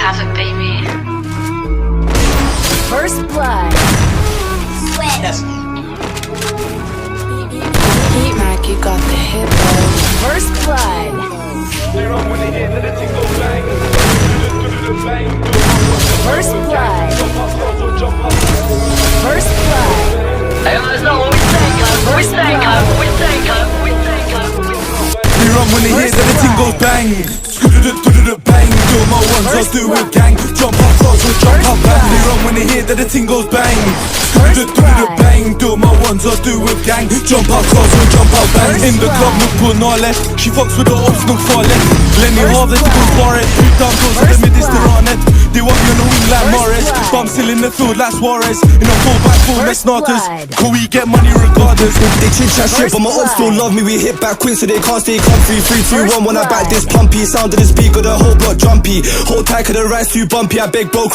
have it, baby. First blood. Yes. Heat Mac, you got the hit, bro. First blood. First blood. First blood. Hey, that's not what we think of. We think of. We think of. We think of. We run when they hear that the ting goes bang. Bang, do my ones, I'll do it gang. Jump up close, we'll jump up bang. We run when they hear that the ting goes bang. Bang, do my ones, I'll do it gang. Jump up close, we'll jump up bang. In the club, look for no left. She fucks with the ops, look far left. Lenny half, the tickles for it. Three down toes to the mid, it's the Ronet. They want me on the wing like Morris, but I'm still in the field like Suarez. In a full back, full mess starters. Could we get money regardless? They chit chat shit, but my ops still love me. We hit back quick so they can't stay comfy. 3, 2, 1 when I back this pumpy. Sound of the speaker, the whole block jumpy. Hold tight 'cause the ride's too bumpy. I beg bro cry.